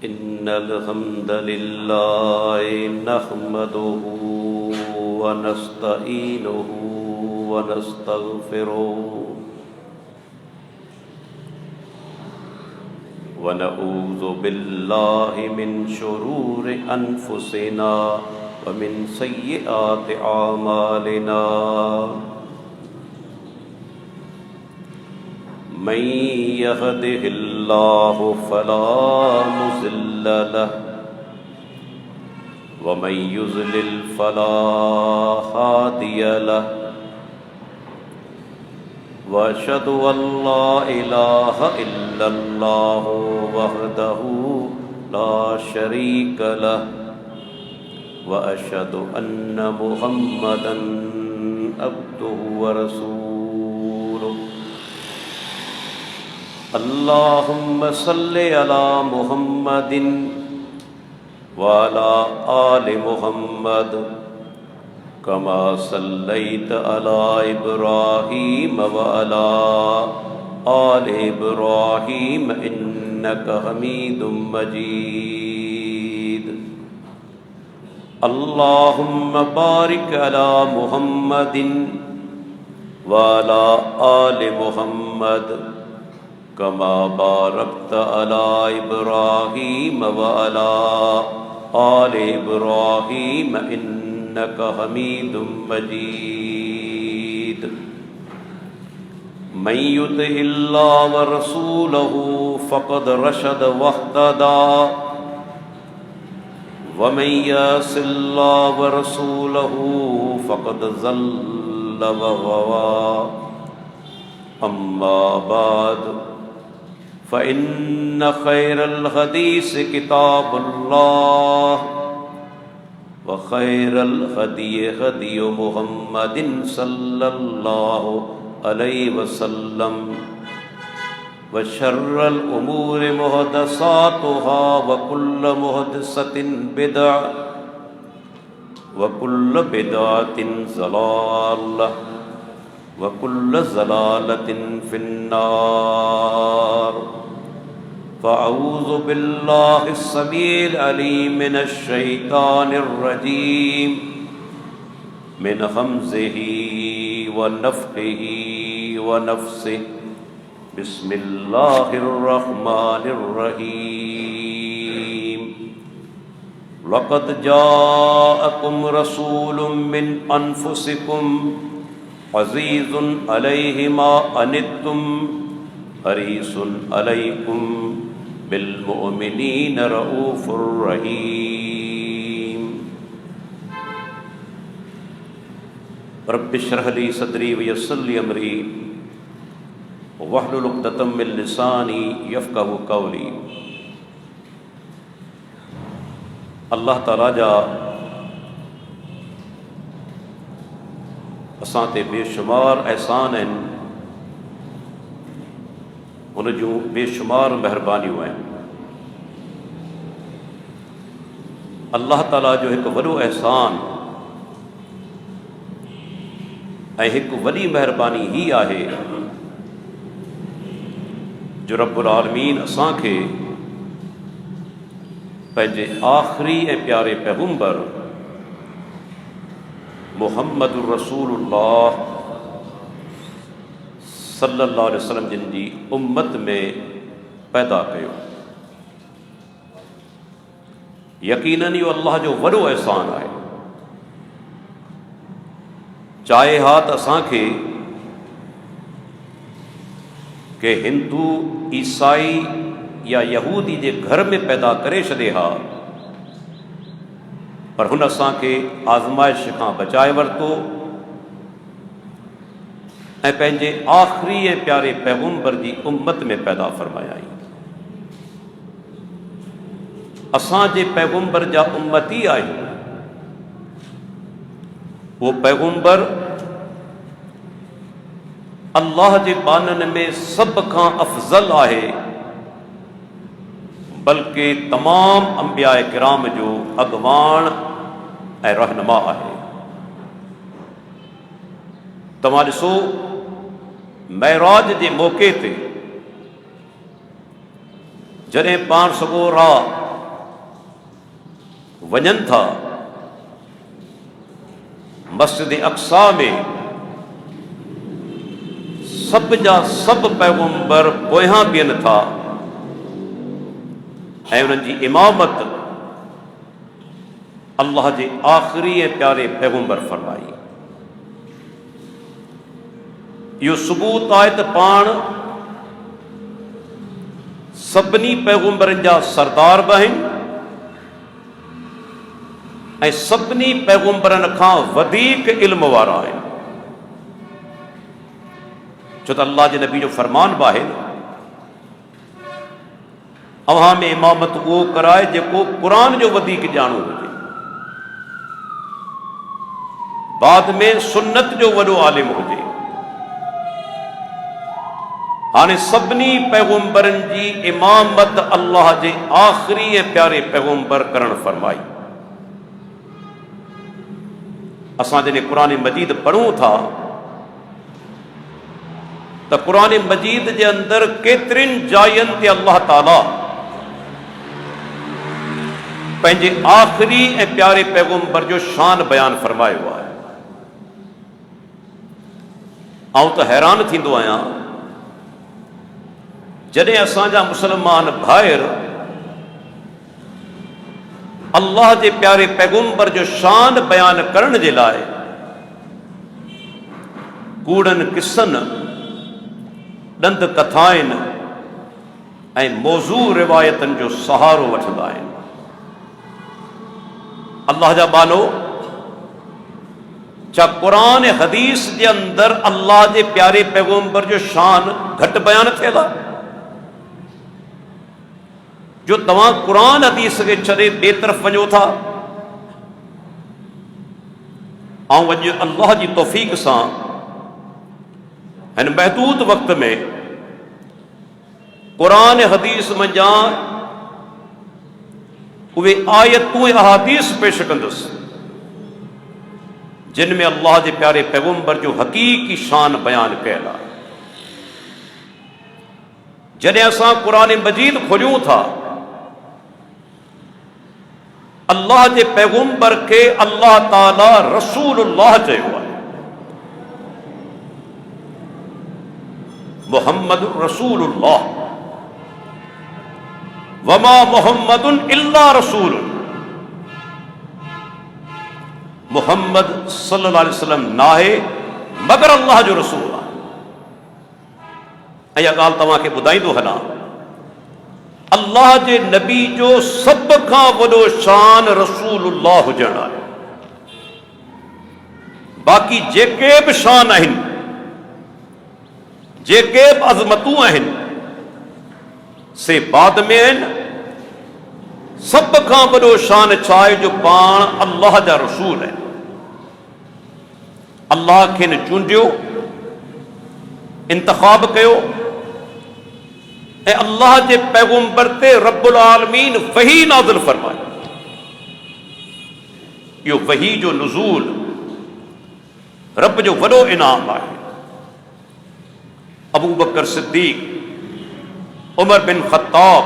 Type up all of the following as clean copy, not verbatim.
इन्नल हम्दलिल्लाह नहमदुहु व नस्तईनुहु व नस्तगफिरुहु व नऊज़ु बिल्लाहि मिन शुरूरि अनफुसिना व मिन सय्यिआति आमालिना मन यहदिहिल्लाहु फला मुज़िल्ल लहु व मन युज़लिल फला हादिय लहु व अशहदु अल्ला इलाहा इल्लल्लाहु वहदहु ला शरीक लहु व अशहदु अन्न मुहम्मदन अब्दुहु व रसूलुहु। अल्लाहुम्मा सल्लि अला मुहम्मदिन व अला आलि मुहम्मद कमा सल्लैत अला इब्राहीम व अला आलि इब्राहीम इन्नका हमीदुम मजीद। अल्लाहुम्मा बारिक अला मुहम्मदिन व अला आलि मुहम्मद कमा बारकत अला इब्राहीम व अला आलि इब्राहीम इन्नका हमीदुम मजीद। मन युतिइल्लाह व रसूलहु फ़क़द रशद वहतदा व मन यअसिल्लाह व रसूलहु फ़क़द ज़ल्ल व गवा। अम्मा बाद फ़इन्न खैरल हदीस किताबुल्लाह व खैरल हदी हदी मुहम्मदिन सल्लल्लाहु अलैहि वसल्लम व शर्रल उमूरि मुहदसातुहा व कुल्ल मुहदसतिन बिदअ व कुल्ल बिदअतिन ज़लालह व कुल्ल ज़लालतिन फिन्नार। फ़अऊज़ु बिल्लाहिस समीइल अलीम मिनश शैतानिर रजीम मिन हम्ज़िही व नफ़्ख़िही व नफ़्सिही। बिस्मिल्लाहिर रहमानिर रहीम। लक़द जाअकुम रसूलुम मिन अनफुसिकुम अज़ीज़ुन अलैहि मा अनित्तुम हरीसुन अलैकुम बिल मुअमिनीन रऊफ़ुर रहीम। रब्बि इश्रह ली सदरी व यस्सिर ली अमरी वहलुल उक़दतम मिन लिसानी यफ़क़हू क़ौली। अल्लाह ताला जा असां ते बेशुमार एहसान आहिनि, उन जूं बेशुमार महिरबानियूं आहिनि। अल्लाह ताला जो हिकु वॾो एहसान ऐं हिकु वॾी महिरबानी ही आहे जो रब्बुल आलमीन असांखे पंहिंजे आख़िरी ऐं प्यारे पैगंबर मुहम्मदुर रसूलुल्लाह सल्लल्लाहु अलैहि वसल्लम जिन जी उम्मत में पैदा कयो। यकीनन इहो अल्लाह जो वॾो अहसान आहे। चाहे हा त असांखे के हिंदू ईसाई या यहूदी जे घर में पैदा करे छॾे हा, पर हुन असांखे आज़माइश खां बचाए वरितो ऐं पंहिंजे आख़िरी ऐं प्यारे पैगंबर जी उम्मत में पैदा फरमायाई। असांजे पैगंबर जा उम्मती आहियूं। वो पैगंबर अल्लाह जे बाननि में सभ खां अफ़ज़ल आहे, बल्कि तमाम अंबिया किराम जो अॻवान ऐं रहनुमा आहे। तव्हां ॾिसो, महराज जे मौक़े ते जॾहिं पाण सॻोरा वञनि था मस्जिद अक़सा में, सभ जा सभ पैगंबर पोयां बीहनि था ऐं उन्हनि जी इमामत अल्लाह जे आख़िरी ऐं प्यारे पैगंबर फरमाई। इहो सबूत आहे त पाण सभिनी पैगंबरनि जा सरदार बि आहिनि ऐं सभिनी पैगंबरनि खां वधीक इल्म वारा आहिनि। छो त अल्लाह जे नबी जो फरमान बि आहे, अव्हां में इमामत उहो कराए जेको क़ुरान जो वधीक ॼाणू हुजे, बाद में सुन्नत जो वॾो आलिम हुजे। हाणे सभिनी पैगंबरनि जी इमामत अल्लाह जे आख़िरी ऐं प्यारे पैगंबर करणु फरमाई। असां जॾहिं क़ुरान मजीद पढ़ूं था त क़ुरान मजीद जे अंदरि केतिरिन जायुनि ते अल्लाह ताला पंहिंजे आख़िरी ऐं प्यारे पैगंबर जो शान बयान फरमायो आहे। आउं त हैरान थींदो आहियां जॾहिं असांजा मुस्लमान भाइर अल्लाह जे प्यारे पैगंबर जो शान बयान करण जे लाइ कूड़नि किस्सनि, ॾंद कथाइनि ऐं मौज़ू रिवायतनि जो सहारो वठंदा आहिनि। अल्लाह जा बानो, छा क़ुरान हदीस जे अंदरि अल्लाह जे प्यारे पैगंबर जो शान घटि बयान थियल आहे? जो तव्हां क़ुरान हदीस खे छॾे ॿिए तरफ़ वञो था। ऐं अॼु अल्लाह जी तौफ़ीक़ सां हिन महदूद वक़्त में क़ुरान हदीस मंझां उहे आयतूं ऐं अहादीस पेश कंदुसि जिन में अल्लाह जे प्यारे पैगंबर जो हक़ीक़ी शान बयान कयल आहे। जॾहिं असां क़ुरान मजीद खोलियूं था, अल्लाह जे पैगंबर खे अल्लाह ताला रसूलुल्लाह चयो आहे। मुहम्मद रसूलुल्लाह, वमा मुहम्मदुन इल्ला रसूल। मुहम्मद सल्लल्लाहु अलैहि वसल्लम नाहे मगर अल्लाह जो रसूल आहे। ऐं इहा ॻाल्हि तव्हांखे ॿुधाईंदो हलां, अल्लाह जे नबी जो सभ खां वॾो शान रसूलुल्लाह हुजणु आहे। बाक़ी जेके बि शान आहिनि, जेके बि अज़मतूं आहिनि, से बाद में आहिनि। सभ खां वॾो शान छा आहे? जो पाण अल्लाह जा रसूल आहिनि। अल्लाह खे न चूंडियो, इंतखाब कयो ऐं अल्लाह जे पैगंबर ते रब्बुल आलमीन वही नाज़िल फरमायो। इहो वही जो नुज़ूल रब जो वॾो इनाम आहे। अबू बकर सिद्दीक़ उमर बिन खत्ताब,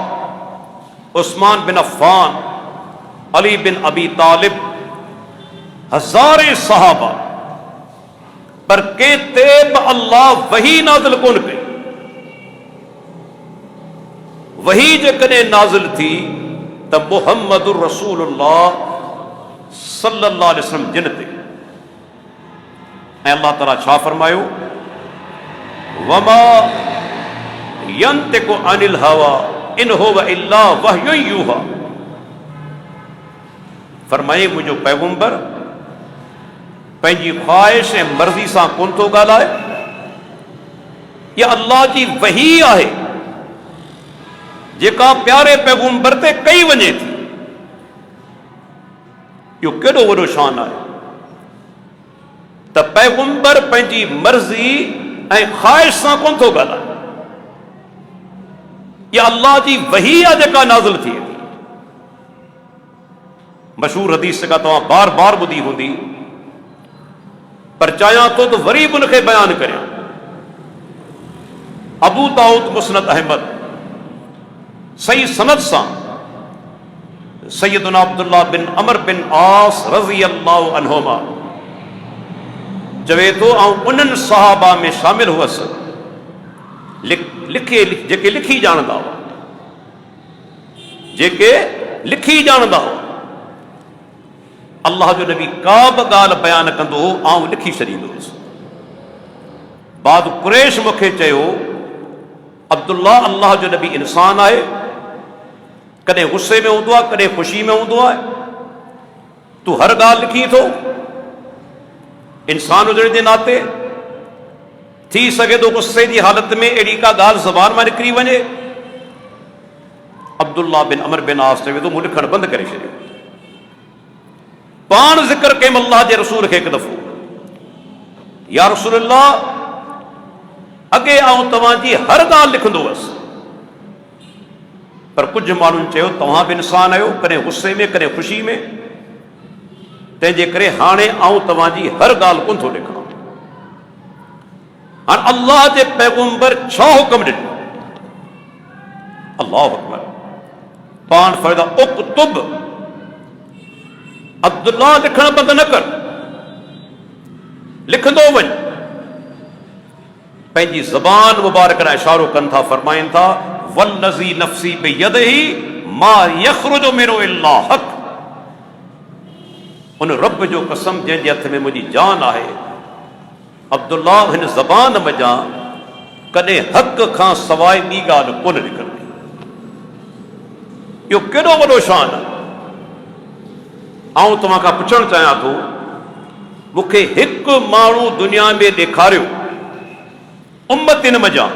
उस्मान बिन अफ़्फ़ान, अली बिन अबी तालिब, हज़ारे सहाबा पर के तेब अल्लाह वही नाज़िल कोन कई। वही जेकॾहिं नाज़िल थी त मुहम्मदुर रसूलुल्लाह सल्लल्लाहु अलैहि वसल्लम जिन ते। ऐं अल्लाह ताला छा फरमायो, वमा यंतिकु अनिल हवा इन हुव इल्ला वह्युन यूहा। फरमाए मुंहिंजो पैगंबर पंहिंजी ख्वाहिश ऐं मर्ज़ी सां कोन थो ॻाल्हाए, इहा अल्लाह जी वही आहे जेका प्यारे पैगंबर ते कई वञे थी। इहो केॾो वॾो शान आहे त पैगंबर पंहिंजी मर्ज़ी ऐं ख्वाहिश सां कोन थो ॻाल्हाए। इहा अल्लाह जी वही आहे जेका नाज़िल थिए थी। मशहूर हदीस जेका तव्हां बार बार ॿुधी हूंदी, पर चाहियां थो त वरी बि उनखे बयानु करियां। अबू दाऊद मुस्नद अहमद सही सनद सां सैयदना अब्दुल्लाह बिन अमर बिन आस रज़ी अल्लाहु अन्हुमा चवे थो, ऐं उन्हनि सहाबा में शामिल हुअसि लिखे जेके लिखी ॼाणंदा हुआ, जेके लिखी ॼाणंदा हुआ। अल्लाह जो नबी का बि ॻाल्हि बयानु कंदो हो आउं लिखी छॾींदो हुयुसि। बाद कुरैश मूंखे चयो, अब्दुल्ला अल्लाह जो नबी इंसान आहे, कॾहिं गुस्से में हूंदो आहे, कॾहिं ख़ुशी में हूंदो आहे, तूं हर ॻाल्हि लिखी थो। इंसान हुजण जे नाते थी सघे थो गुस्से जी हालत में अहिड़ी का ॻाल्हि ज़बान मां निकिरी वञे। अब्दुल्ला बिन अमर बिन आस चवे थो, मूं लिखणु बंदि करे छॾियो। पाण ज़िक्र कयमि अल्लाह जे रसूल खे हिकु दफ़ो, या रसूल अल्लाह, अॻे आउं तव्हांजी हर ॻाल्हि लिखंदो हुअसि, पर कुझु माण्हुनि चयो तव्हां बि इंसान आहियो, कॾहिं गुस्से में कॾहिं ख़ुशी में, तंहिंजे करे हाणे आउं तव्हांजी हर ॻाल्हि कोन थो लिखां। हाणे अल्लाह जे पैगंबर छा हुकुम ॾिनो? अल्लाहु अकबर। पाण फरदा उक्तुब, अब्दुल्ला लिखण बंदि न कर, लिखंदो वञ। पंहिंजी ज़बान मुबारक ॾांहुं इशारो कनि था, फरमाइनि था, वल्लज़ी नफ़्सी बियदिही मा यख़रुजु मिन्हु इल्ला हक़। उन रब जो कसम जंहिंजे हथ में मुंहिंजी जान आहे, अब्दुल्ला हिन ज़बान मञा कॾहिं हक़ खां सवाइ ॿी ॻाल्हि कोन निकिरंदी। इहो केॾो वॾो शान आहे। आउं तव्हां खां पुछणु चाहियां थो, मूंखे हिकु माण्हू दुनिया में ॾेखारियो उम्मतिन मञा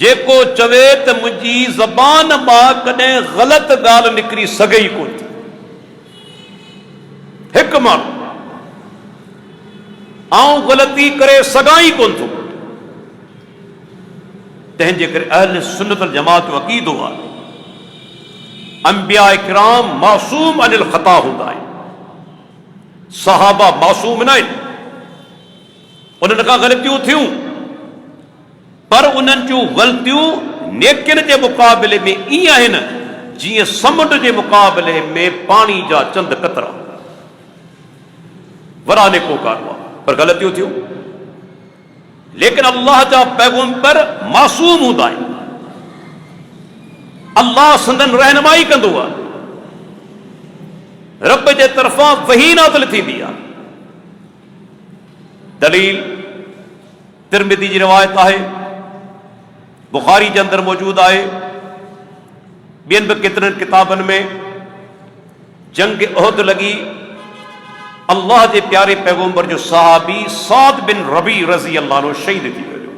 जेको चवे त मुंहिंजी ज़बान मां कॾहिं ग़लति ॻाल्हि निकिरी सघे ई कोन थी। हिकु माण्हू, आउं ग़लती करे सघां ई कोन थो। तंहिंजे करे अहल सुन्नत वल जमात जो अक़ीदो आहे, अंबिया इकराम मासूम अनिल ख़ता हूंदा आहिनि। सहाबा मासूम न आहिनि, उन्हनि खां ग़लतियूं थियूं, पर उन्हनि जूं ग़लतियूं नेकिन जे मुक़ाबले में ईअं आहिनि जीअं समुंड जे मुक़ाबले में पाणी जा चंद कतरा। वॾा नेकोकार हुआ, पर ग़लतियूं थियूं। लेकिन अल्लाह जा पैगंबर मासूम हूंदा आहिनि। अल्लाह संदन रहनुमाई कंदो आहे, रब जे तरफ़ां वही नाज़िल थींदी आहे। दलील तिरमिज़ी जी रिवायत आहे, बुखारी जे अंदरि मौजूद आहे, ॿियनि बि केतिरनि किताबनि में। जंग उहद लॻी, अल्लाह जे प्यारे पैगंबर जो सहाबी साद बिन रबी रज़ी अल्लाह अन्हु शहीद थी वियो।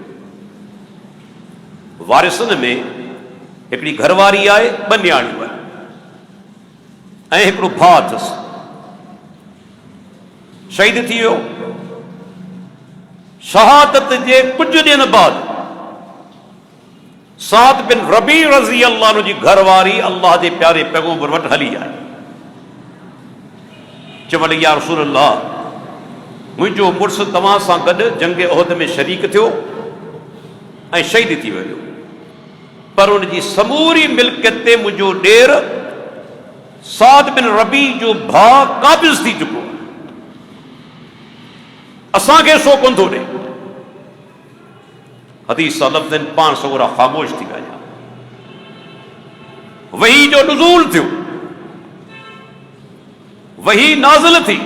वारिसनि में हिकिड़ी घरवारी आहे, ॿ न्याणियूं आहिनि ऐं हिकिड़ो भाउ अथसि, शहीद थी वियो। शहादत जे कुझु ॾींहंनि बाद साद बिन रबी रज़ी अल्लाह अन्हु जी घरवारी अल्लाह जे प्यारे पैगंबर वटि हली आई। चवण लॻी, या रसूल अल्लाह, मुंहिंजो मुड़ुसु तव्हां सां गॾु जंग उहद में शरीक थियो ऐं शहीद थी वियो। पर उनकी समूरी मिल्कियत ते मुंहिंजो ॾेर साद बिन रबी जो भाउ काबिज़ थी चुको आहे, असांखे सो कोन थो ॾे। हदीस सां लफ़्ज़नि पाण सवरा ख़ामोश थी ॻाल्हाए। वही जो नुज़ूल थियो, वही नाज़िल थी,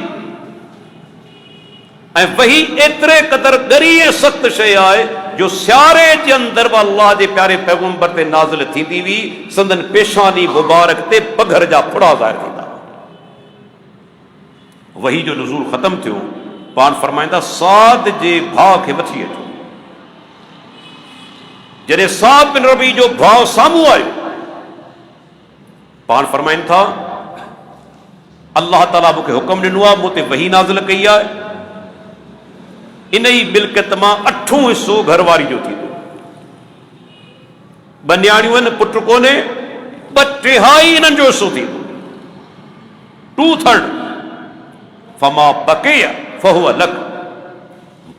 ऐं वही एतिरे क़दर ॻरी ऐं सख़्त शइ आहे जो सियारे जे अंदरि अल्लाह जे प्यारे पैगंबर ते नाज़िल थींदी हुई, संदन पेशानी मुबारक ते पघर जा फुड़ा ज़ाहिर थींदा। वही जो नुज़ूल ख़त्म थियो, पाण फरमाईंदा साद जे भाउ खे वठी अचो। जॾहिं साद बिन रबी जो भाउ साम्हूं आयो, पाण फरमाइनि था अल्लाह ताला मूंखे हुक्म ॾिनो आहे, मूं ते वही नाज़िल कई आहे, इन ई मिल्कियत मां 8 हिसो घरवारी जो थींदो। 2 न्याणियूं आहिनि, पुट कोन्हे, 2/3 इन्हनि जो हिसो थींदो। 2/3 फमा बक़िया फहुव लक।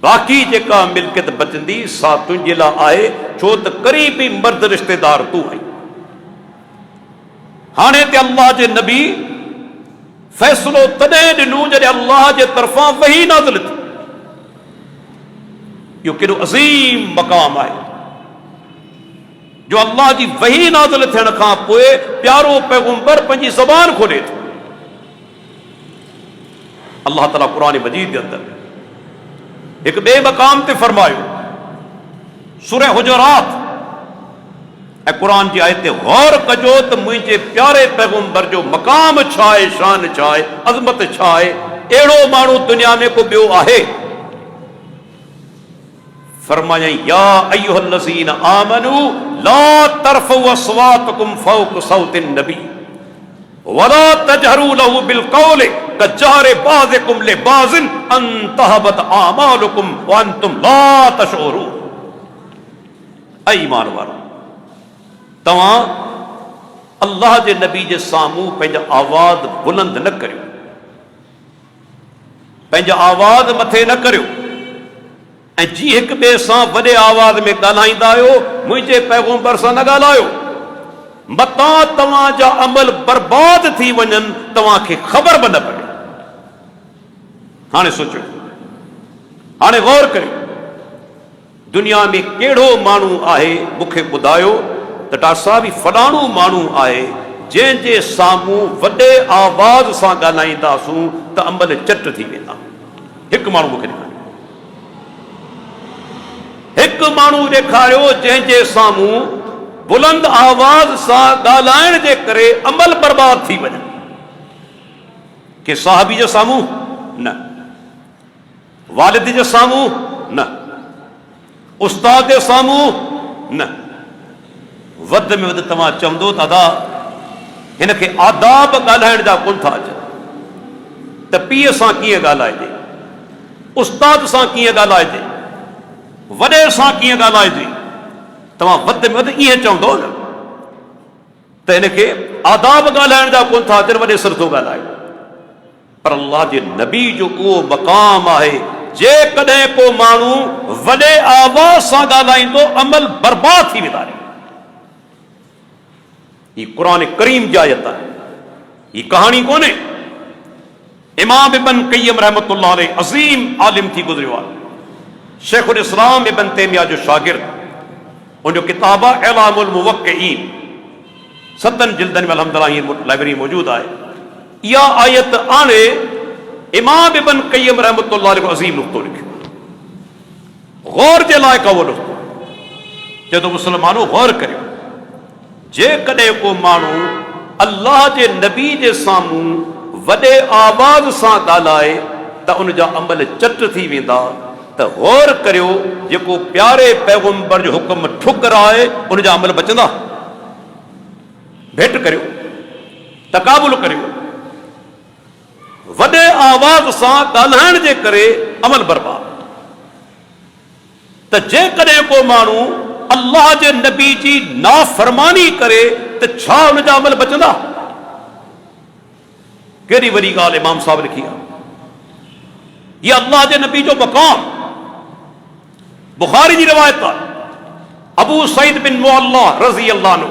बाक़ी जेका मिल्कियत बचंदी सा तुंहिंजे लाइ आहे, छो त क़रीबी मर्द रिश्तेदार तूं आई। हाणे ते अल्लाह जे नबी फ़ैसिलो तॾहिं ॾिनो जॾहिं अल्लाह जे तरफ़ां वही नाज़िल थी। इहो केॾो अज़ीम मक़ाम आहे जो अल्लाह जी वही नाज़िल थियण खां पोइ प्यारो पैगंबर पंहिंजी ज़बान खोले थो। अल्लाह ताला क़ुरान मजीद जे अंदरि हिकु ॿिए मक़ाम ते फरमायो, सूरह हुजरात ऐं क़ुरान जी आयत ते गौर कजो त मुंहिंजे प्यारे पैगंबर जो मक़ाम छा आहे, शान छा आहे, अज़मत छा आहे। अहिड़ो माण्हू दुनिया में को ॿियो आहे? फरमायई या अय्युहल्लज़ीना आमनू ला तरफ़उ अस्वातकुम फ़ौक़ सौतिन नबी वला तजहरू लहू बिलक़ौल कजहरि बाज़िकुम लिबाज़िन अन तहबत आमालुकुम व अंतुम ला तशऊरून। ऐ ईमान वारो, तव्हां अल्लाह जे नबी जे साम्हूं पंहिंजा आवाज़ बुलंद न करियो, पंहिंजा आवाज़ मथे न करियो, ऐं जी हिक ॿिए सां वॾे आवाज़ में ॻाल्हाईंदा आहियो, मुंहिंजे पैगंबर सां न ॻाल्हायो, मतां तव्हांजा अमल बर्बाद थी वञनि, तव्हांखे ख़बर बि न पए। हाणे सोचो, हाणे गौर करियो, दुनिया में कहिड़ो माण्हू आहे मूंखे ॿुधायो त डॉक्टर साहब ही फलाणो माण्हू आहे जंहिंजे साम्हूं वॾे आवाज़ सां ॻाल्हाईंदासूं त अमल चट थी वेंदा। हिकु माण्हू मूंखे ॾेखारियो, हिकु माण्हू ॾेखारियो जंहिंजे साम्हूं बुलंद आवाज़ सां ॻाल्हाइण जे करे अमल बर्बाद थी वञे। के साहबी जे साम्हूं न, वालिद जे साम्हूं न, उस्ताद जे साम्हूं न। वध में वधि तव्हां चवंदो दादा हिन खे आदाब ॻाल्हाइण जा कोन था अचनि, त पीउ सां कीअं ॻाल्हाइजे, उस्ताद सां कीअं ॻाल्हाइजे, वॾे सां कीअं ॻाल्हाइजे, तव्हां वध में वधि ईअं चवंदो न त हिन खे आदाब ॻाल्हाइण जा कोन था अचनि, वॾे सिर थो ॻाल्हाए। पर अल्लाह जे नबी जो उहो मक़ाम आहे, जेकॾहिं को माण्हू वॾे आवाज़ सां ॻाल्हाईंदो अमल बर्बाद थी वेंदा। ही क़ुरान करीम जी आयत आहे, ही कहाणी कोन्हे। इमाम इब्न क़य्यिम रहमतुल्लाह अलैह अज़ीम आलिम थी गुज़रियो आहे, शेखुल इस्लाम इब्न तैमिया जो शागिर्द। उनजो किताब आहे इलामुल मुवक्किईन, 7 जिल्दनि में अल्हम्दुलिल्लाह लाइब्रेरी मौजूद आहे। इहा आयत आणे इमाम इब्न क़य्यिम रहमतुल्लाह अलैह अज़ीम नुक़्तो लिखियो, गौर जे लाइक़ उहो नुक़्तो। चए थो मुस्लमानो गौर करियो, जेकॾहिं को माण्हू अल्लाह जे नबी जे साम्हूं वॾे आवाज़ सां ॻाल्हाए त उनजा अमल चट थी वेंदा। त गौर करियो, जेको प्यारे पैगंबर जो हुक्म ठुकराए उनजा अमल बचंदा। भेट करियो, तकाबुल करियो, वॾे आवाज़ सां ॻाल्हाइण जे करे अमल बर्बाद। त जेकॾहिं को माण्हू अल्लाह जे नबी जी नाफ़रमानी करे त छा उनजा अमल बचंदा? केॾी वॾी ॻाल्हि इमाम साहब लिखी आहे। इहा अल्लाह जे नबी जो मक़ाम, बुखारी जी रिवायत आहे। अबू सईद बिन मुअल्ला रज़ी अल्लाह अन्हु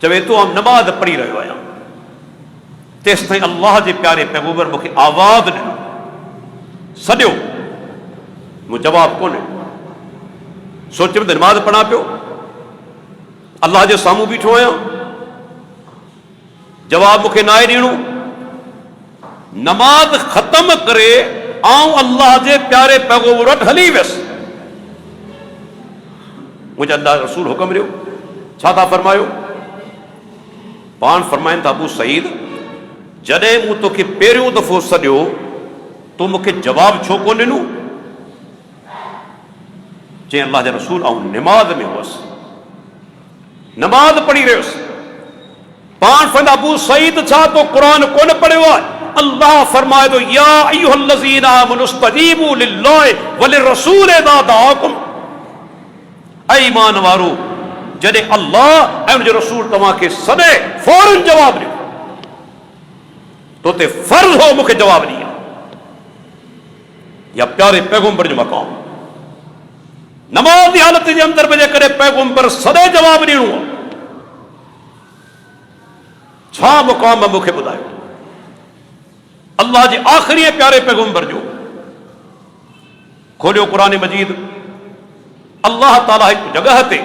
चवे तो हम नमाज पढ़ी रहियो आहियां तेस ताईं अल्लाह जे प्यारे पैगंबर मूंखे आवाज़ ॾिनो सॼो मूं जवाब कोन्हे सोचियो त नमाज पढ़ा पियो अल्लाह जे साम्हूं बीठो आहियां जवाब मूंखे नाहे ॾियणो नमाज ख़त्म करे आऊं अल्लाह जे प्यारे पैगंबर वटि हली वियुसि मुंहिंजा अल्लाह रसूल हुकम ॾियो छा था फरमायो पाण फरमाइनि था अबू सईद जॾहिं मूं तोखे पहिरियों दफ़ो सॾियो तो मूंखे जवाब छो कोन ॾिनो चई अल्लाह जा रसूल आऊं निमाज़ में हुअसि नमाज़ पढ़ी रहियुसि पाण फरमाइनि अबू सईद छा तो क़ुरान कोन पढ़ियो आहे अल्लाह फरमाए थो या अय्युहल्लज़ीना आमनू इस्तजीबू लिल्लाहि वलिर्रसूल इज़ा दआकुम ऐ ईमान वारो जॾहिं अल्लाह ऐं उनजो रसूल तव्हांखे सॾे फौरन जवाब ॾियो तो ते फर्ज़ हो मूंखे जवाब ॾिया या प्यारे पैगंबर जो मक़ाम नमाज जी हालत जे अंदर में जेकॾहिं पैगंबर सॾे जवाब ॾियणो आहे छा मुक़ाम मूंखे ॿुधायो अल्लाह जे आख़िरी प्यारे पैगंबर जो खोलियो क़ुरान मजीद अल्लाह ताला हिकु जगह ते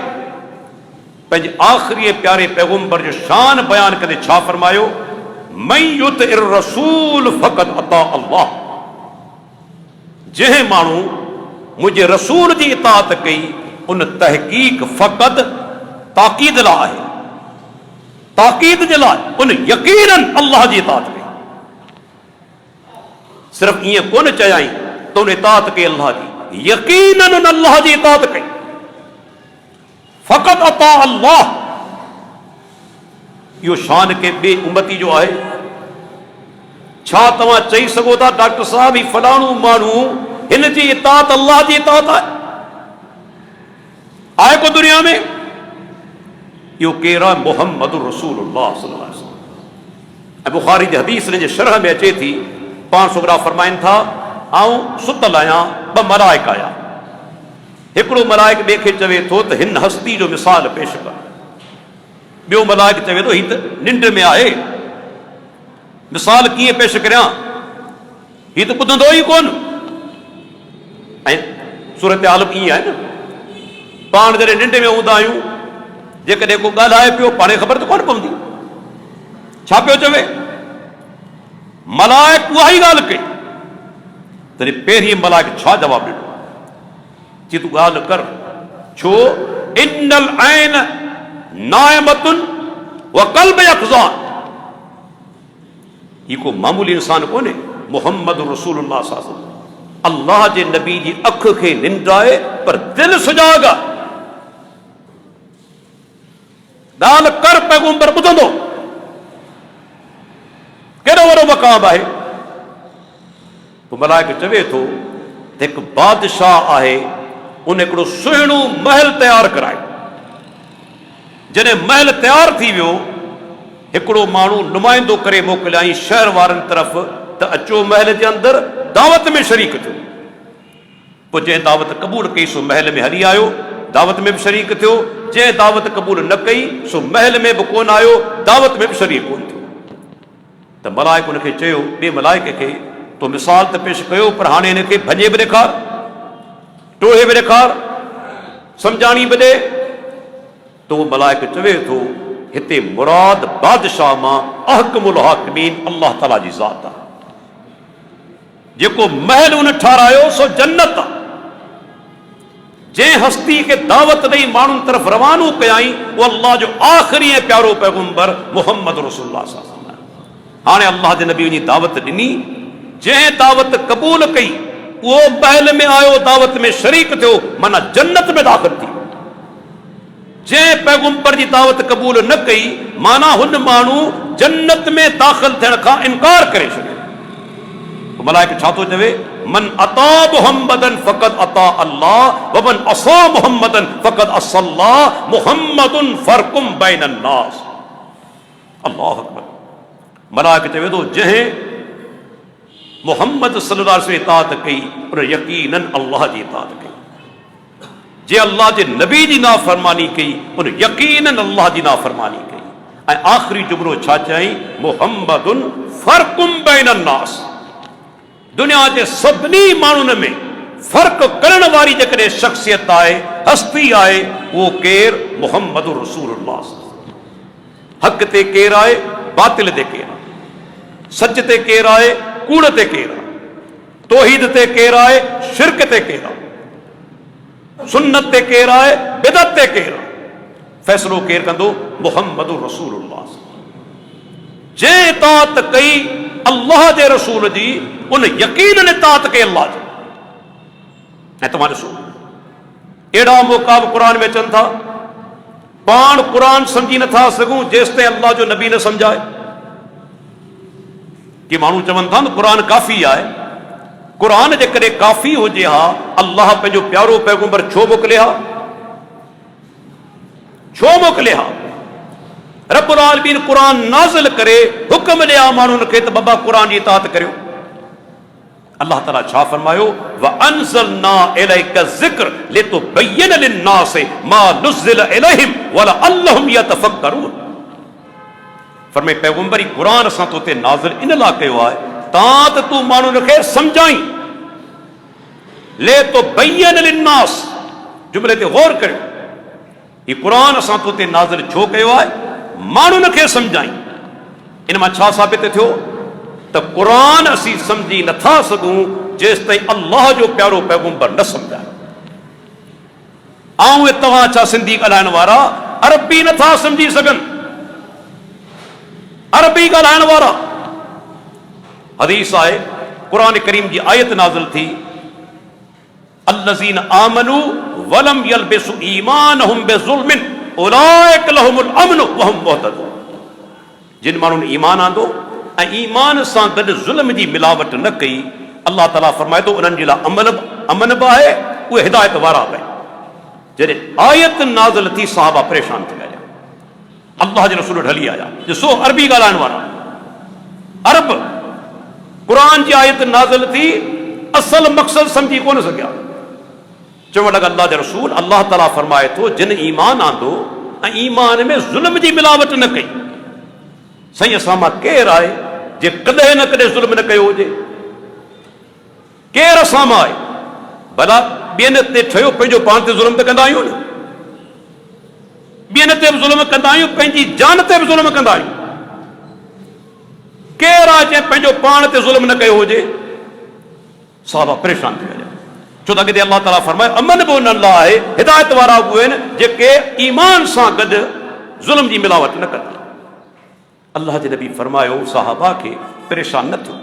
पंहिंजे आख़िरी प्यारे पैगंबर जो शान बयान कंदे छा फरमायो मन युतिइर रसूल फ़क़द अता अल्लाह जंहिं माण्हू मुंहिंजे रसूल जी इताअत कई उन तहक़ीक़ फ़क़द ताक़ीद लाइ आहे ताक़ीद जे लाइ उन यकीनन अल्लाह जी इताअत कई सिर्फ़ ईअं कोन चयाई त उन इताअत कई अल्लाह जी यकीनन उन अल्लाह जी इताअत कई फ़क़त अता अल्लाह इहो शान के ॿिए उम्मती जो आहे छा तव्हां चई सघो था डॉक्टर साहब ही फलाणो माण्हू हिन जी इताअत अल्लाह जी इताअत आहे को दुनिया में इहो केरु आहे मुहम्मद रसूलुल्लाह सल्लल्लाहु अलैहि वसल्लम ऐं बुखारी जी हदीस जे शरह में अचे थी पाण सुगरा फरमाइनि था आऊं सुतल आहियां ॿ मलाइक आया हिकिड़ो मलाइक ॿिए खे चवे थो त हिन हस्ती जो मिसाल पेश कर ॿियो मलाइक चवे थो हीअ त निंड में आहे मिसाल कीअं पेश करियां हीअ त ॿुधंदो ई कोन ऐं सूरत हाल ईअं आहे न पाण जॾहिं निंड में हूंदा आहियूं जेकॾहिं को ॻाल्हाए पियो पाण खे ख़बर त कोन पवंदी छा पियो चवे मलाइक उहा ई ॻाल्हि कई तॾहिं पहिरीं मलाइक छा जवाबु ॾिनो चई तूं ॻाल्हि कर छो इन्नल ऐन नाइमतुन व क़ल्ब यक़ज़ान ही को मामूली इंसान कोन्हे मुहम्मद रसूलुल्लाह सल्लल्लाहु अलैहि वसल्लम अल्लाह जे नबी जी अख खे निंड आहे पर दिलि सुजाग आहे ॻाल्हि कर पैगंबर ॿुधंदो केॾो वॾो मक़ाम आहे पोइ मलाइक चवे थो त हिकु बादशाह आहे उन हिकिड़ो सुहिणो महल तयारु करायो जॾहिं महल तयारु थी वियो हिकिड़ो माण्हू नुमाइंदो करे मोकिलियाई शहर वारनि तरफ़ त अचो महल जे अंदरि दावत में शरीक थियो पोइ जंहिं दावत क़बूल कई सो महल में हली आयो दावत में बि शरीक थियो जंहिं दावत क़बूल न कई सो महल में बि कोन आयो दावत में बि शरीक कोन थियो त मलाइक उनखे चयो ॿिए मलाइक खे तो मिसाल त पेश कयो पर हाणे हिनखे भॼे बि ॾेखार टोहे बि ॾेखार सम्झाणी बि ॾे तो उहो मलाइक चवे थो हिते मुराद बादशाह मां अहकमुल हाकिमीन अल्लाह ताला जी ज़ात आहे जेको महल उन ठारायो सो जन्नत आहे जंहिं हस्ती खे दावत ॾेई माण्हुनि तरफ़ रवानो कयाई उहो अल्लाह जो आख़िरी ऐं प्यारो पैगंबर मुहम्मद रसूलुल्लाह सल्लल्लाहु अलैहि वसल्लम हाणे अल्लाह जे नबी वञी दावत ॾिनी जंहिं दावत क़बूल कई उहो महल में आयो दावत में शरीक थियो माना जन्नत में दाख़िल थी जंहिं पैगंबर जी दावत क़बूल न कई माना हुन माण्हू जन्नत में दाख़िल थियण खां इनकार करे छॾियो मलाइक छा थो चवे मन अता मुहम्मदन फ़क़द अता अल्लाह व मन असा मुहम्मदन फ़क़द असल्लाह मुहम्मदुन फ़र्क़ुम बैनन नास अल्लाहु अकबर मलाइक चवे थो जंहिं मुहम्मद सल्लल्लाहु अलैहि वसल्लम इताअत कई उन यकीनन अल्लाह जी इताअत कई जे अल्लाह जे नबी जी नाफरमानी कई उन यकीनन अल्लाह जी नाफरमानी कई। ऐं आख़िरी जुमलो छा चई, मुहम्मदुन फर्कुम बैनन नास, दुनिया जे सभिनी माण्हुनि में फ़र्क़ करण वारी जेकॾहिं शख़्सियत आहे, हस्ती आहे, उहो केरु, मुहम्मद रसूलुल्लाह। हक़ ते केरु आहे, बातिल ते केरु आहे, सच ते केरु आहे, कूड़ ते केरु आहे, तौहीद ते केरु आहे, शिरक ते केरु आहे, सुन्नत ते केरु आहे, बिदअत ते केरु आहे, फ़ैसिलो केरु कंदो, मुहम्मद रसूलुल्लाह। जंहिं इताअत कई अल्लाह जे रसूल जी, उन यकीनन इताअत कई अल्लाह जी। ऐं तव्हां ॾिसो अहिड़ा मौक़ा बि क़ुर में अचनि था, पाण क़ुर सम्झी नथा सघूं जेसिताईं अल्लाह जो नबी न सम्झाए। कि माण्हू चवनि था न क़ुर काफ़ी आहे, क़ुर जेकॾहिं काफ़ी हुजे हा, अल्लाह पंहिंजो प्यारो पैगंबर छो मोकिले हा, छो मोकिले हा? रब्बुल आलमीन क़ुर नाज़िल करे हुक्म ॾिया माण्हुनि खे त बाबा क़ुर जी इताअत करियो। अल्लाह ताला छा फरमायो, व अंज़लना इलैका ज़िक्र लितुबय्यिन लिन्नास मा नुज़्ज़िल इलैहिम वलअल्लहुम यतफक्करून। फरमाए पैगंबरी क़ुर असां तो ते नाज़िल इन लाइ कयो आहे तां त तूं माण्हुनि खे सम्झाई। लितुबय्यिन लिन्नास जुमले ते गौर करियो, ही क़ुर असां तो ते नाज़िल छो कयो आहे, माण्हुनि खे सम्झाई। इन मां छा साबित थियो त क़ुर असीं सम्झी नथा सघूं जेसिताईं अल्लाह जो प्यारो पैगंबर न सम्झाए। ऐं तव्हां छा सिंधी ॻाल्हाइण वारा अरबी नथा सम्झी सघनि, अरबी ॻाल्हाइण वारा। हदीस आहे, क़ुर करीम जी आयत नाज़िल थी, अल्लज़ीन आमनू वलम यलबिसु ईमानहुम बिज़ुल्मिन उलाइक लहुमुल अम्नु वहुम मुहतदून। जिन माण्हुनि ईमान आंदो ऐं ईमान सां गॾु ज़ुल्म जी मिलावट न कई, अल्लाह ताला फरमाए थो उन्हनि जे लाइ अमन बि आहे, उहे हिदायत वारा बि आहिनि। जॾहिं आयत नाज़िल थी सहाबा परेशान थी विया, अल्लाह जे रसूल हली आया। ॾिसो अरबी ॻाल्हाइण वारा, अरब क़ुर जी आयत नाज़िल थी, असल मक़सद सम्झी कोन सघिया। चवण लॻा अल्लाह जे रसूल, अल्लाह ताला फरमाए थो जिन ईमान आंदो ऐं ईमान में ज़ुल्म जी मिलावट न कई। साईं असां मां केरु आहे जे कॾहिं न कॾहिं ज़ुल्म न कयो हुजे? केरु असां मां आहे? भला ॿियनि ते ठहियो, पंहिंजो पाण ते ज़ुल्म त कंदा आहियूं न, ॿियनि ते बि ज़ुल्म कंदा आहियूं, पंहिंजी जान ते बि ज़ुल्म कंदा आहियूं। केरु आहे जंहिं पंहिंजो पाण ते ज़ुल्म न कयो हुजे? सहाबा परेशान थी विया, छो त अॻिते अल्लाह ताला फरमाए अमन बि उन्हनि लाइ आहे, हिदायत वारा उहे आहिनि जेके ईमान सां गॾु ज़ुल्म जी मिलावट न कंदा। अल्लाह जे नबी फरमायो सहाबा खे परेशान न थियो।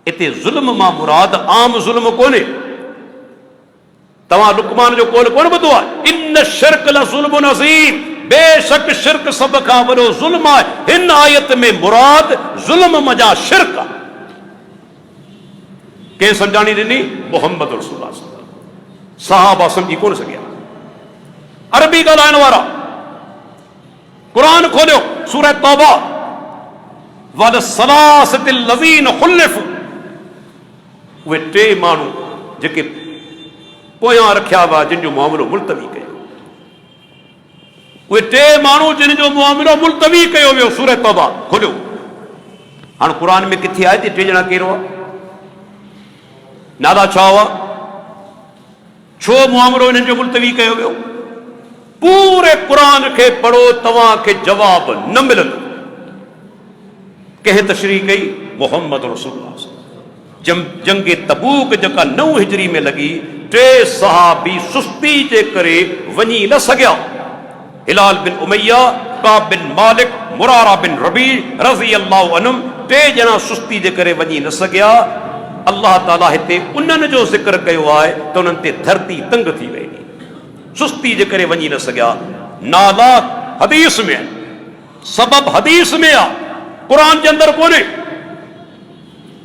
इते ज़ुल्म मां मुराद आम ज़ुल्म कोन्हे। तव्हां लुकमान जो कौल कोन ॿुधो आहे, इन शिर्क लज़ुल्मुन अज़ीम, बेशक शिर्क सभ खां वॾो ज़ुल्म आहे। हिन आयत में मुराद ज़ुल्म मजा शिर्क आहे। कंहिं सम्झाणी ॾिनी? मुहम्मद रसूलुल्लाह। सहाबा सम्झी कोन सघिया। अरबी ॻाल्हाइण वारा क़ुर खोलियो, सूरह तौबा, वलसलासितिल लज़ीन खुलिफू, उहे टे माण्हू जेके पोयां रखिया हुआ, जिन जो मामिलो मुल्तवी कयो, उहे टे माण्हू जिन जो मामिलो मुल्तवी कयो वियो। सूरह तौबा खोलियो। हाणे क़ुर में किथे आहे त टे ॼणा केरु हुआ, नाला छा हुआ, छो मामिलो हिननि जो मुल्तवी कयो वियो? पूरे क़ुर खे पढ़ो, तव्हांखे जवाब न मिलंदो। कंहिं तशरीह कई? मुहम्मद रसूलुल्लाह। जंग तबूक जेका 9 हिजरी में लॻी, 3 सहाबी सुस्ती जे करे वञी न सघिया। हिलाल बिन उमैया, काब बिन मालिक, मुरारा बिन रबी रज़ी अल्लाहु अन्हुम, 3 ॼणा सुस्ती जे करे वञी न सघिया। अल्लाह ताला हिते उन्हनि जो ज़िक्र कयो आहे त उन्हनि ते धरती तंग थी वई, सुस्ती जे करे वञी न सघिया। नाला हदीस में आहिनि, सबब हदीस में आहे, क़ुर जे अंदरि कोन्हे।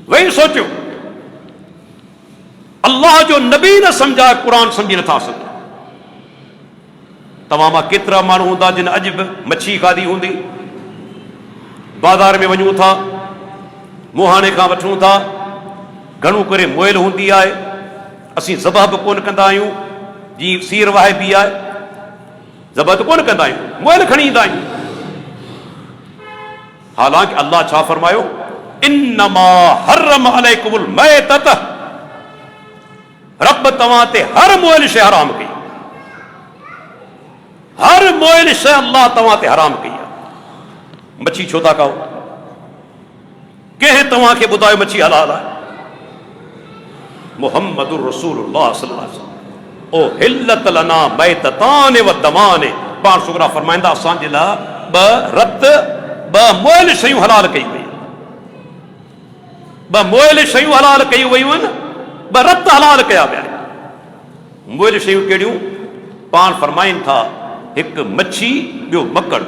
वही सोचियो, अल्लाह जो नबी न सम्झाए क़ुर सम्झी नथा सघो। तव्हां मां केतिरा माण्हू हूंदा जिन अॼु बि मच्छी खाधी हूंदी? बाज़ार में वञूं था, मुहाणे खां वठूं था, घणो करे मुयल हूंदी आहे, असीं ज़बह बि कोन कंदा आहियूं, जी सीर वाहे बि आहे, ज़बत कोन कंदा आहियूं, मुयल खणी ईंदा आहियूं। हालांकि अल्लाह छा फरमायो, इन्नमा हर्रम अलैकुमुल मैतत, रब तव्हां ते हर मुयल शइ हराम कई, हर मुयल शइ अल्लाह तव्हां ते हराम कई आहे। मच्छी छो था खाओ? कंहिं तव्हां खे ॿुधायो मच्छी हलाल आहे? मुहम्मदुर रसूलुल्लाह सल्लल्लाहु अलैहि वसल्लम ओ हिल्लत लना मैततान व दमान, पाण सुगरा फरमाईंदा असांजे लाइ ॿ रत ॿ मुयल शयूं हलाल कई वई, ॿ मुयल शयूं हलाल कयूं वयूं आहिनि, ॿ रत हलाल कया विया आहिनि। मुयल शयूं कहिड़ियूं? पाण फरमाइनि था, हिकु मच्छी, ॿियो मकड़।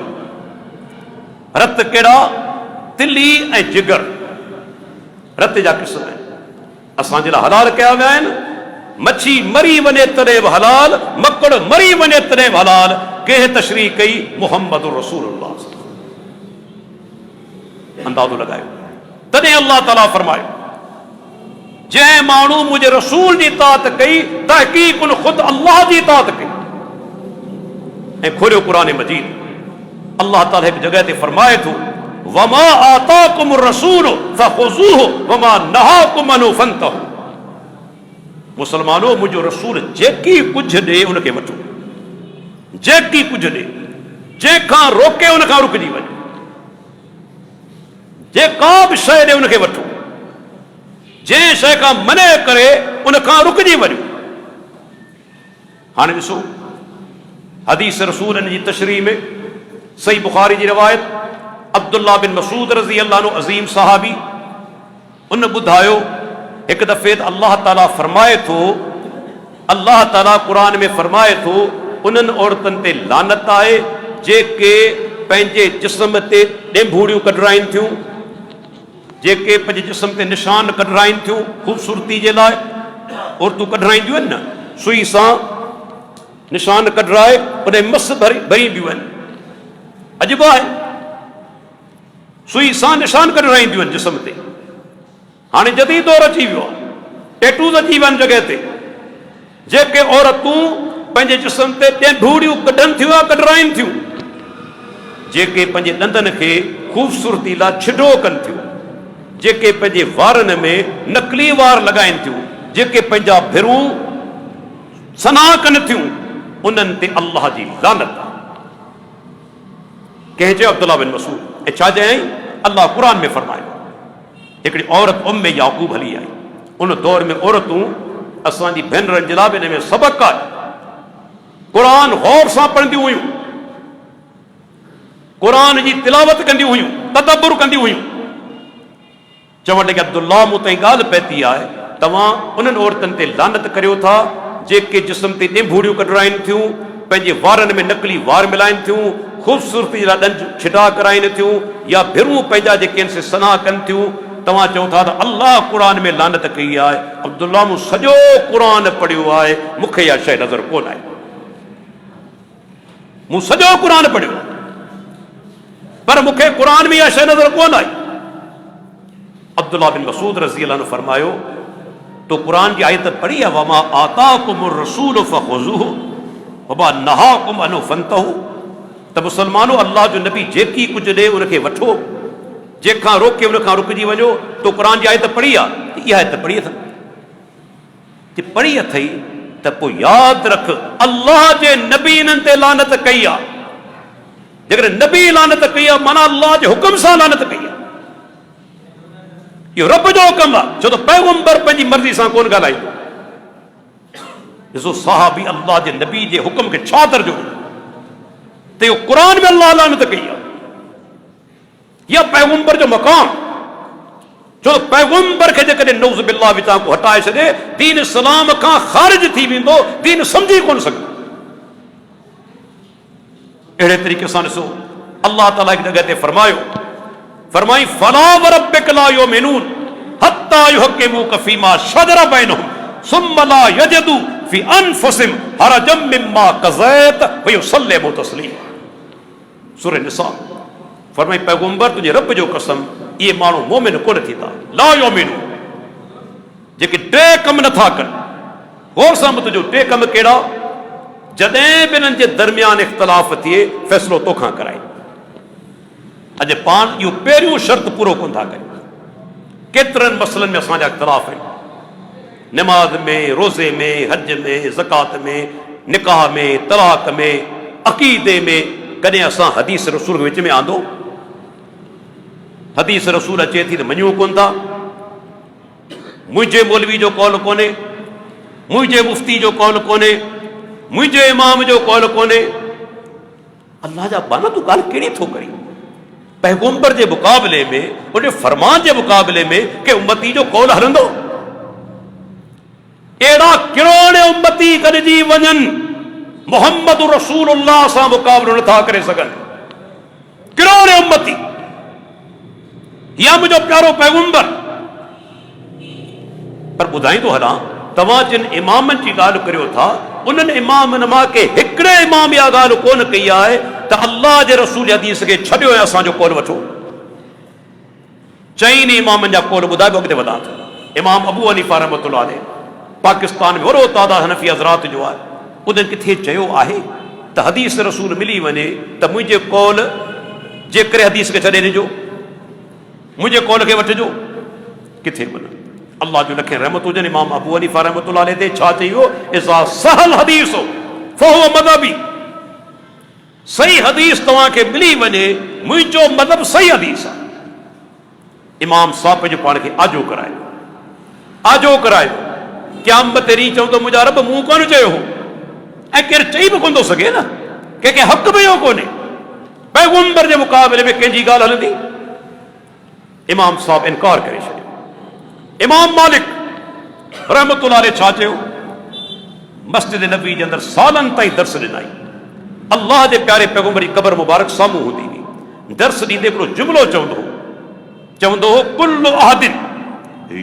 रत कहिड़ा? तिली ऐं जिगर, रत जा क़िस्म आहिनि, असांजे लाइ हलाल कया विया आहिनि। मच्छी मरी वञे तॾहिं बि हलाल, मकड़ मरी वञे तॾहिं बि हलाल। कंहिं तशरीह कई? मुहम्मदुर रसूलुल्लाह। अंदाज़ो लॻायो। तॾहिं अल्लाह ताला फरमायो, जंहिं माण्हू मुंहिंजे रसूल जी इताअत कई, तहक़ीक़ उन ख़ुदि अल्लाह जी इताअत कई। ऐं खोलियो क़ुरान मजीद, अल्लाह ताला हिकु जॻह ते फरमाए थो, वमा आताकुमुर रसूल फखुज़ूहु वमा नहाकुम अन्हु फंतहु। मुसलमानो, मुंहिंजो रसूल जेकी कुझु ॾे उनखे वठो, जेकी कुझु ॾे, जंहिंखां रोके उनखां रुकिजी वञो, जेका बि शइ ॾे उनखे वठो, जंहिं शइ खां मने करे उनखां रुकिजी वञो। हाणे ॾिसो, हदीस रसूलनि जी तशरीह में सही बुखारी जी रिवायत, अब्दुल्ला बिन मसूद रज़ी अल्लाह अन्हु अज़ीम सहाबी, उन ॿुधायो हिकु दफ़े अल्लाह ताला फरमाए थो, अल्लाह ताला क़ुरान में फरमाए थो, उन्हनि औरतुनि ते लानत आहे जेके पंहिंजे जिस्म ते ॾेंभूड़ियूं कढराइनि थियूं, जेके पंहिंजे जिस्म ते निशान कढराइनि थियूं ख़ूबसूरती जे लाइ। औरतूं कढराईंदियूं आहिनि न, सुई सां निशान कढराए उन मस भरींदियूं आहिनि, अॼु आहे सुई सां निशान कढराईंदियूं आहिनि जिस्म ते। हाणे जदीद दौर अची वियो आहे, टैटूज़ अची विया आहिनि जॻह ते, जेके औरतूं पंहिंजे जिस्म ते ॾेंभूड़ियूं कढनि थियूं, कढराइनि थियूं, जेके पंहिंजे ॾंदनि खे ख़ूबसूरती लाइ छिडो कनि थियूं, जेके पंहिंजे वारनि में नकली वार लॻाइनि थियूं, जेके पंहिंजा भिरूं सना कनि थियूं, उन्हनि ते अल्लाह जी लानत आहे। कंहिं चयो अब्दुल्ला बिन मसूद, ऐं छा चयईं? अल्लाह क़ुरान में फरमायो, हिकिड़ी औरत उम्मे याकूब हली आई। उन दौर में औरतूं असांजी भेनरनि जे लाइ हिन में सबक़ आहे, क़ुरान गौर सां पढ़ंदियूं हुयूं, क़ुरान जी तिलावत कंदियूं हुयूं, तदब्बुर कंदियूं हुयूं। चवण लॻी, अब्दुल्ला मूं ताईं ॻाल्हि पइती आहे, तव्हां उन्हनि औरतुनि ते लानत करियो था जेके जिस्म ते ॾेंभूड़ियूं कढराइनि थियूं, पंहिंजे वारनि में नकली वार मिलाइनि थियूं, ख़ूबसूरती जे लाइ ॾंज छिटा कराइनि थियूं, या भिरूं पंहिंजा जेके आहिनि से सना कनि थियूं। तव्हां चओ था त अल्लाह क़ुरान में लानत कई आहे। अब्दुल्ला, मूं सॼो क़ुरान पढ़ियो आहे, मूंखे इहा शइ नज़र कोन आई, मूं सॼो क़ुरान पढ़ियो पर मूंखे क़ुरान में इहा शइ नज़र कोन आई। अब्दुल्ला बिन मसूद रज़ी अल्लाह अन्हु फरमायो, तो क़ुरान जी आयत पढ़ी आहे, वमा आताकुमुर रसूल फखुज़ूहु वमा नहाकुम अन्हु फंतहु। त मुसलमानो, अल्लाह जो नबी जेकी कुझु ॾे उनखे वठो, जंहिंखां रोके उनखां रुकिजी वञो। तो क़ुरान जी आयत पढ़ी आहे, इहा आयत पढ़ी अथई, जे पढ़ी अथई त पोइ यादि रख, अल्लाह जे नबी इन्हनि ते लानत कई आहे। जेकॾहिं नबी लानत कई आहे, माना अल्लाह जे हुकुम सां लानत कई आहे। इहो रब जो हुकुम आहे, छो त पैगंबर पंहिंजी मर्ज़ी सां कोन ॻाल्हाईंदो। ॾिसो सहाबी अल्लाह जे नबी जे हुकुम खे छा दर्जो ॾिनो, त इहो क़ुरान में अल्लाह लानत कई आहे, या पैगंबर जो मक़ाम। छो त पैगंबर खे जेकॾहिं नऊज़ बिल्लाह विचां को हटाए छॾे, दीन इस्लाम खां ख़ारिज थी वेंदो, दीन सम्झी कोन सघंदो। अहिड़े तरीक़े सां ॾिसो, अल्लाह ताला हिकु जॻह ते फरमाई फला वरब्बिक ला युमिनून हत्ता युहक्किमूक फीमा शजरा बैनहुम सुम्मा ला यजिदू फी अनफुसिहिम हरजम मिम्मा क़ज़ैत व युसल्लिमू तस्लीमा। सूरह निसा फरमाई, पैगंबर तुंहिंजे रब जो कसम, इहे माण्हू मोमिन कोन थींदा। ला युमिनून, जेके टे कम नथा कनि। गौर सां ॿुधजो, टे कम कहिड़ा? जॾहिं बि इन्हनि जे दरमियान इख़्तिलाफ़ थिए फ़ैसिलो तोखां कराए। अॼु पाण इहो पहिरियों शर्त पूरो कोन था कयूं। केतिरनि मसलनि में असांजा इख़्तिलाफ़ आहिनि, नमाज़ में, रोज़े में, हज में, ज़कात में, निकाह में, तलाक में, अक़ीदे में। कॾहिं असां हदीस रसूल विच में आंदो? हदीस रसूल अचे थी त मञूं कोन था। मुंहिंजे मौलवी जो कौल कोन्हे, मुंहिंजे मुफ़्ती जो कौल कोन्हे, मुंहिंजे इमाम जो कौल कोन्हे। अल्लाह जा बाना तूं ॻाल्हि कहिड़ी थो करी? पैगंबर जे मुक़ाबले में, उन फरमान जे मुक़ाबले में के उम्मती जो कौल हलंदो? अहिड़ा किरोड़े उम्मती गॾिजी वञनि, मोहम्मद रसूलुल्लाह सां मुक़ाबिलो नथा करे सघनि। किरोड़े उम्मती, या मुंहिंजो प्यारो पैगंबर। पर ॿुधाई थो हलां, तव्हां जिन इमामनि जी ॻाल्हि करियो था, उन्हनि इमामनि मां के हिकिड़े इमाम इहा ॻाल्हि कोन कई आहे त अल्लाह जे रसूल हदीस खे छॾियो ऐं असांजो कौल वठो। चईनि इमामनि जा कौल ॿुधाइबो, अॻिते वधा थो। इमाम अबू हनीफा रहमतुल्लाह अलैह, पाकिस्तान में वॾो तादाद हनफी हज़रात जो आहे, उन्हनि किथे चयो आहे त हदीस रसूल मिली वञे त मुंहिंजे कौल जे करे हदीस खे छॾे ॾिजो, मुंहिंजे कौल खे वठिजो? किथे कोन। अल्लाह जो लखे रहमत हुजनि इमाम अबू हनीफा रहमतुल्लाह अलैह ते छा चयो? इज़ा सहल हदीस फहुव मज़हबी। सही हदीस तव्हांखे मिली वञे, मुंहिंजो मज़हब सही हदीस आहे। इमाम साहब पंहिंजो पाण खे आजो करायो, आजो करायो। क़यामत ॾींहुं चवंदो मुंहिंजा रब मूं कोन चयो हो। ऐं केरु चई बि कोन थो सघे न, कंहिंखे हक़ बि इहो कोन्हे। पैगंबर जे मुक़ाबले में कंहिंजी ॻाल्हि हलंदी? इमाम साहब इनकार करे छॾियो। इमाम मालिक रहमतुल्लाह अलैह छा चयो? मस्जिद नबी जे अंदरि सालनि ताईं दर्स ॾिनाई। अल्लाह जे प्यारे पैगंबर जी क़बर मुबारक साम्हूं हूंदी हुई। दर्स ॾींदे हिकिड़ो जुमिलो चवंदो हो कुल्लु अहदिन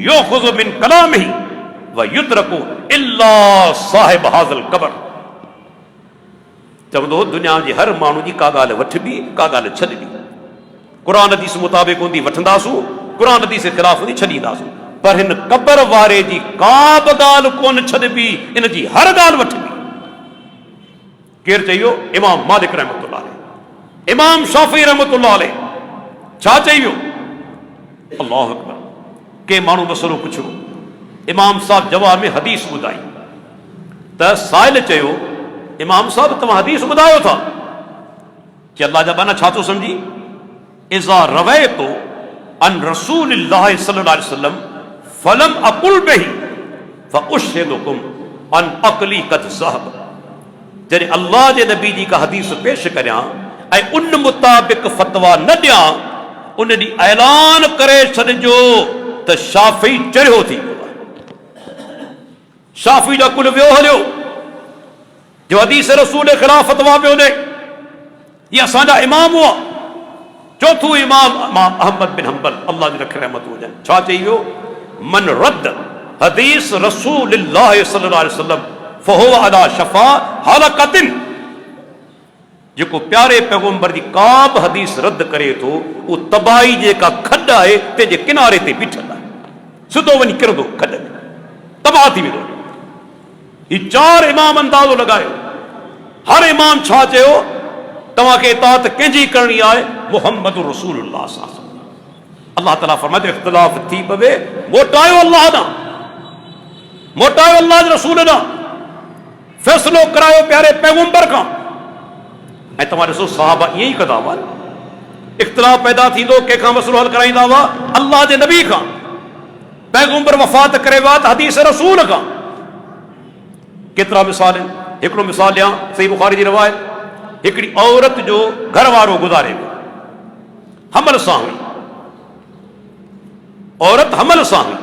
युख़ज़ु मिन कलामिही व युद्रकु इल्ला साहिब हाज़िल क़बर। चवंदो हो दुनिया जे हर माण्हू जी का ॻाल्हि वठबी, का ॻाल्हि छॾबी। क़ुरान हदीस मुताबिक़ हूंदी वठंदासूं, क़ुरान हदीस जे ख़िलाफ़ हूंदी छॾींदासूं। पर हिन क़बर वारे जी का बि ॻाल्हि कोन छॾबी, इन जी हर ॻाल्हि वठबी। केरु चयो? इमाम मालिक रहमतुल्लाह अलैह। इमाम शाफ़ी रहमतुल्लाह अलैह छा चई वियो? अल्लाहु अकबर। के माण्हू मसलो पुछियो, इमाम साहब जवाब में हदीस ॿुधाई त साइल चयो, इमाम साहब तव्हां हदीस ॿुधायो था? कि अल्लाह जा बाना छा थो सम्झी? इज़ा रवैतो अन रसूलिल्लाह सल्लल्लाहु अलैहि वसल्लम फलम अकुल बिही फउश्हिदुकुम अन अक़ली क़द ज़हब। जॾहिं अल्लाह जे नबी जी का हदीस पेश करियां ऐं उन मुताबिक़ फतवा न ॾियां, उन ॾींहुं ऐलान करे छॾिजो त शाफ़ी चरियो थी वियो आहे। शाफ़ी जो कुल वियो हलियो, जो हदीस रसूल जे ख़िलाफ़ फतवा पियो ॾे। इहे असांजा इमाम हुआ। चौथों इमाम अहमद बिन हंबल, अल्लाह जी रख रहमत हुजनि, छा चई वियो? मन रद्द हदीस रसूलिल्लाह सल्लल्लाहु अलैहि वसल्लम फहुव अला शफ़ा हलक़तिन। जेको प्यारे पैगंबर जी का बि हदीस रद्द करे थो, उहो तबाही जेका खॾ आहे तंहिंजे किनारे ते बीठल आहे, सिधो वञी किरंदो खॾ में, तबाह थी वेंदो। ही चार इमाम अंदाज़ो लॻायो। हर इमाम छा चयो? तव्हांखे इताअत कंहिंजी करणी आहे? मुहम्मद रसूलुल्लाह सां। अल्लाह ताला फरमाए थो इख़्तिलाफ़ थी पवे, मोटायो अल्लाह ॾांहुं, मोटायो अल्लाह जे रसूल ॾांहुं, फ़ैसिलो करायो प्यारे पैगंबर खां। ऐं तव्हां ॾिसो सहाबा ईअं ई कंदा हुआ। इख़्तिलाफ़ पैदा थींदो, कंहिंखां मसइलो हल कराईंदा हुआ? अल्लाह जे नबी खां। पैगंबर वफ़ात करे विया त हदीस रसूल खां। केतिरा मिसाल आहिनि। हिकिड़ो मिसाल ॾियां, सही बुखारी जी रवायत, हिकिड़ी औरत जो घर वारो गुज़ारे वियो, हमल सां हुई। औरत हमल सां हुई,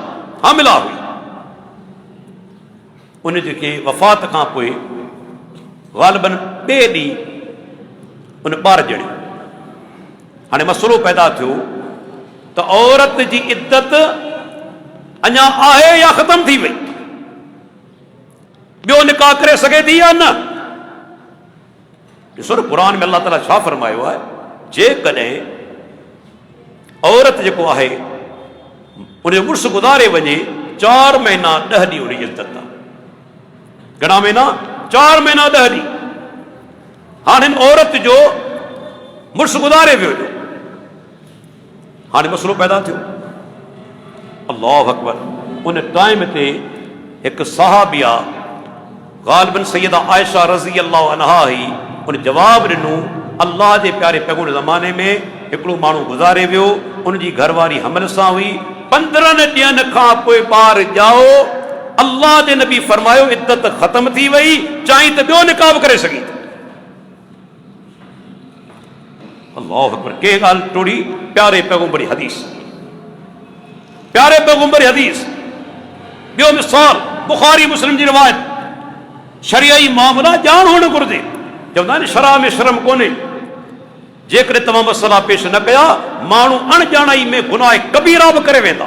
हामिला हुई। उन जेके वफ़ात खां पोइ ग़ालिबन ॿिए ॾींहुं उन ॿार ॼणियो। हाणे मसइलो पैदा थियो त औरत जी इद्दत अञा आहे या ख़तम थी वई, ॿियो निकाह करे सघे थी या न? ॾिसो न क़ुरान में अल्लाह ताला छा फरमायो आहे? जेकॾहिं औरत जेको आहे उनजो मुड़ुसु गुज़ारे वञे 4 महीना 10 ॾींहं उनजी इद्दत आहे। घणा महीना? 4 महीना 10 ॾींहं। हाणे हिन औरत जो मुड़ुस गुज़ारे वियो जो, हाणे मसइलो पैदा थियो। अल्लाहु अकबर। उन टाइम ते हिकु सहाबिया ग़ालिबन सैयदा आयशा रज़ी अल्लाह अन्हा ही उन जवाब ॾिनो, अल्लाह जे प्यारे पैगंबर ज़माने में हिकिड़ो माण्हू गुज़ारे वियो, उनजी घरवारी हमल सां हुई, 15 ॾींहंनि खां पोइ ॿार ॼाओ। अल्लाह जे नबी फरमायो इद्दत ख़त्म थी वई, चाहीं त ॿियो निकाह बि करे सघी। अल्लाहु अकबर। के ॻाल्हि टोड़ी? प्यारे पैगंबर हदीस, प्यारे पैगंबर हदीस। ॿियो मिसाल बुखारी मुस्लिम जी रिवायत, शरियाई मामला ॼाण हुअणु घुरिजे। चवंदा आहिनि शरा में शर्म कोन्हे, जेकॾहिं तव्हां मसला पेश न कया माण्हू अणॼाणाई में गुनाह कबीरा बि करे वेंदा।